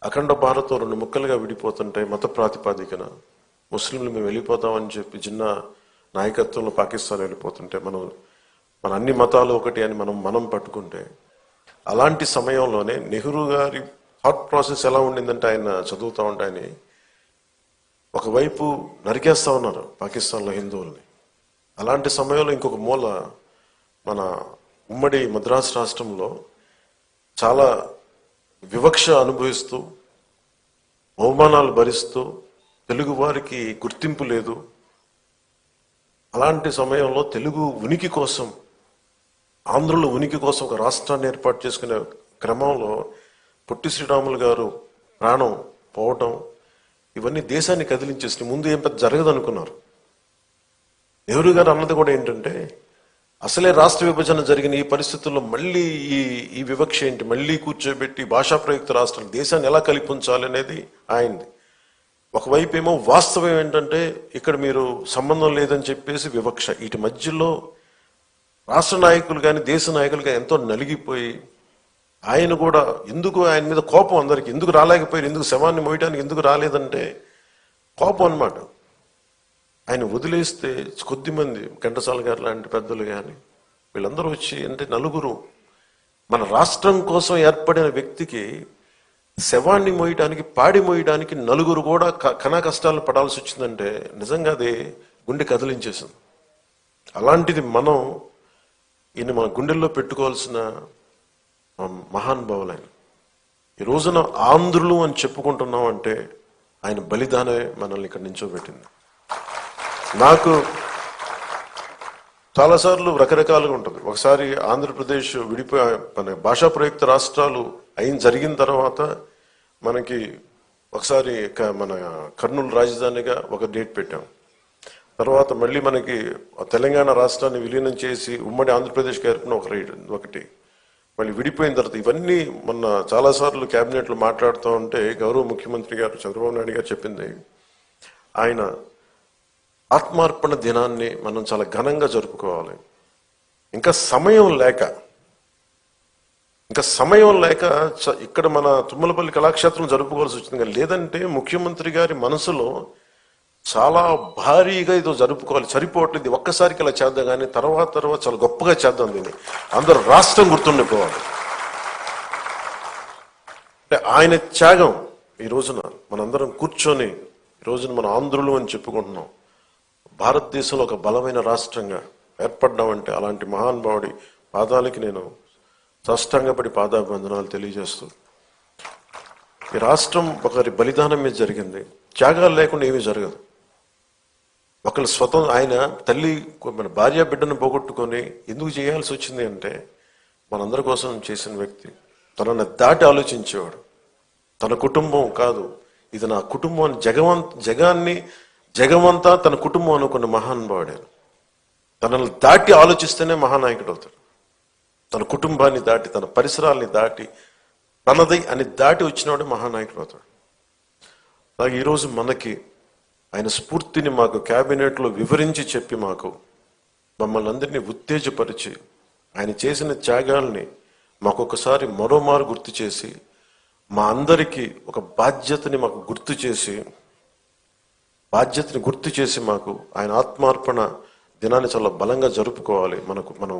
అఖండ భారతం రెండు ముక్కలుగా విడిపోతుంటే మత ప్రాతిపాదికన ముస్లింలు మేము వెళ్ళిపోతామని చెప్పి చిన్న నాయకత్వంలో పాకిస్తాన్ వెళ్ళిపోతుంటే మన అన్ని మతాలు ఒకటి అని మనం పట్టుకుంటే, అలాంటి సమయంలోనే నెహ్రూ గారి థాట్ ప్రాసెస్ ఎలా ఉండిందంటే, ఆయన చదువుతూ ఉంటే ఆయన ఒకవైపు నరికేస్తా ఉన్నారు పాకిస్తాన్లో హిందువుల్ని. అలాంటి సమయంలో ఇంకొక మూల మన ఉమ్మడి మద్రాసు రాష్ట్రంలో చాలా వివక్ష అనుభవిస్తూ, అవమానాలు భరిస్తూ, తెలుగు వారికి గుర్తింపు లేదు. అలాంటి సమయంలో తెలుగు ఉనికి కోసం, ఆంధ్రుల ఉనికి కోసం ఒక రాష్ట్రాన్ని ఏర్పాటు చేసుకునే క్రమంలో పొట్టి శ్రీరాములు గారు ప్రాణం పోవటం, ఇవన్నీ దేశాన్ని కదిలించేసి ముందు ఏం పెద్ద జరగదు అనుకున్నారు. నెహ్రూ గారు అన్నది కూడా ఏంటంటే, అసలే రాష్ట్ర విభజన జరిగిన ఈ పరిస్థితుల్లో మళ్ళీ ఈ వివక్ష ఏంటి, మళ్ళీ కూర్చోబెట్టి భాషా ప్రయుక్త రాష్ట్రాలు దేశాన్ని ఎలా కలిపించాలి అనేది ఆయనది. ఒకవైపు ఏమో వాస్తవం ఏంటంటే, ఇక్కడ మీరు సంబంధం లేదని చెప్పేసి వివక్ష. వీటి మధ్యలో రాష్ట్ర నాయకులు కానీ దేశ నాయకులు కానీ ఎంతో నలిగిపోయి, ఆయన కూడా ఎందుకు ఆయన మీద కోపం, అందరికి ఎందుకు రాలేకపోయారు, ఎందుకు శవాన్ని మోయడానికి ఎందుకు రాలేదంటే కోపం అన్నమాట. ఆయన వదిలేస్తే కొద్దిమంది ఘంటసాల గారు లాంటి పెద్దలు కానీ వీళ్ళందరూ వచ్చి, అంటే నలుగురు మన రాష్ట్రం కోసం ఏర్పడిన వ్యక్తికి శవాన్ని మోయడానికి, పాడి మోయడానికి నలుగురు కూడా కనా కష్టాలు పడాల్సి వచ్చిందంటే నిజంగా అది గుండె కదిలించేసింది. అలాంటిది ఈయన మన గుండెల్లో పెట్టుకోవాల్సిన మహానుభావులు ఆయన. ఈ రోజున ఆంధ్రులు అని చెప్పుకుంటున్నాం అంటే ఆయన బలిదానమే మనల్ని ఇక్కడ నించోబెట్టింది. నాకు చాలాసార్లు రకరకాలుగా ఉంటుంది. ఒకసారి ఆంధ్రప్రదేశ్ విడిపోయి మన భాషా ప్రయుక్త రాష్ట్రాలు జరిగిన తర్వాత మనకి ఒకసారి మన కర్నూలు రాజధానిగా ఒక డేట్ పెట్టాం. తర్వాత మళ్ళీ మనకి తెలంగాణ రాష్ట్రాన్ని విలీనం చేసి ఉమ్మడి ఆంధ్రప్రదేశ్కి ఏర్పడిన ఒకటి మళ్ళీ విడిపోయిన తర్వాత ఇవన్నీ మొన్న చాలాసార్లు క్యాబినెట్లో మాట్లాడుతూ ఉంటే గౌరవ ముఖ్యమంత్రి గారు చంద్రబాబు నాయుడు గారు చెప్పింది, ఆయన ఆత్మార్పణ దినాన్ని మనం చాలా ఘనంగా జరుపుకోవాలి. ఇంకా సమయం లేక ఇక్కడ మన తుమ్మలపల్లి కళాక్షేత్రం జరుపుకోవాల్సి వచ్చింది. లేదంటే ముఖ్యమంత్రి గారి మనసులో చాలా భారీగా ఇదో జరుపుకోవాలి, సరిపోవట్లేదు, ఒక్కసారికి ఇలా చేద్దాం కానీ తర్వాత చాలా గొప్పగా చేద్దాం, దీన్ని అందరూ రాష్ట్రం గుర్తుండిపోవాలి. అంటే ఆయన త్యాగం ఈ రోజున మనందరం కూర్చొని ఈ రోజున మన ఆంధ్రులు అని చెప్పుకుంటున్నాం. భారతదేశంలో ఒక బలమైన రాష్ట్రంగా ఏర్పడ్డామంటే అలాంటి మహానుభావుడి పాదాలకి నేను సాష్టాంగపడి పాదాభివందనాలు తెలియజేస్తూ, ఈ రాష్ట్రం ఒకరి బలిదానం మీద జరిగింది. త్యాగాలు లేకుండా ఏమీ జరగదు. ఒకళ్ళు ఆయన తల్లి మన భార్య బిడ్డను పోగొట్టుకొని ఎందుకు చేయాల్సి వచ్చింది అంటే మనందరి కోసం చేసిన వ్యక్తి. తనని దాటి ఆలోచించేవాడు. తన కుటుంబం కాదు, ఇది నా కుటుంబం అని జగమంతా తన కుటుంబం అనుకున్న మహానుభావుడే. తనని దాటి ఆలోచిస్తేనే మహానాయకుడు అవుతాడు. తన కుటుంబాన్ని దాటి, తన పరిసరాల్ని దాటి, తనది అని దాటి వచ్చినవాడే మహానాయకుడు అవుతాడు. అలాగే ఈరోజు మనకి ఆయన స్ఫూర్తిని మాకు క్యాబినెట్లో వివరించి చెప్పి మమ్మల్ని అందరినీ ఉత్తేజపరిచి ఆయన చేసిన త్యాగాల్ని మాకొకసారి మరోమారు గుర్తు చేసి, మా అందరికీ ఒక బాధ్యతని గుర్తు చేసి మాకు ఆయన ఆత్మార్పణ దినాన్ని చాలా బలంగా జరుపుకోవాలి. మనం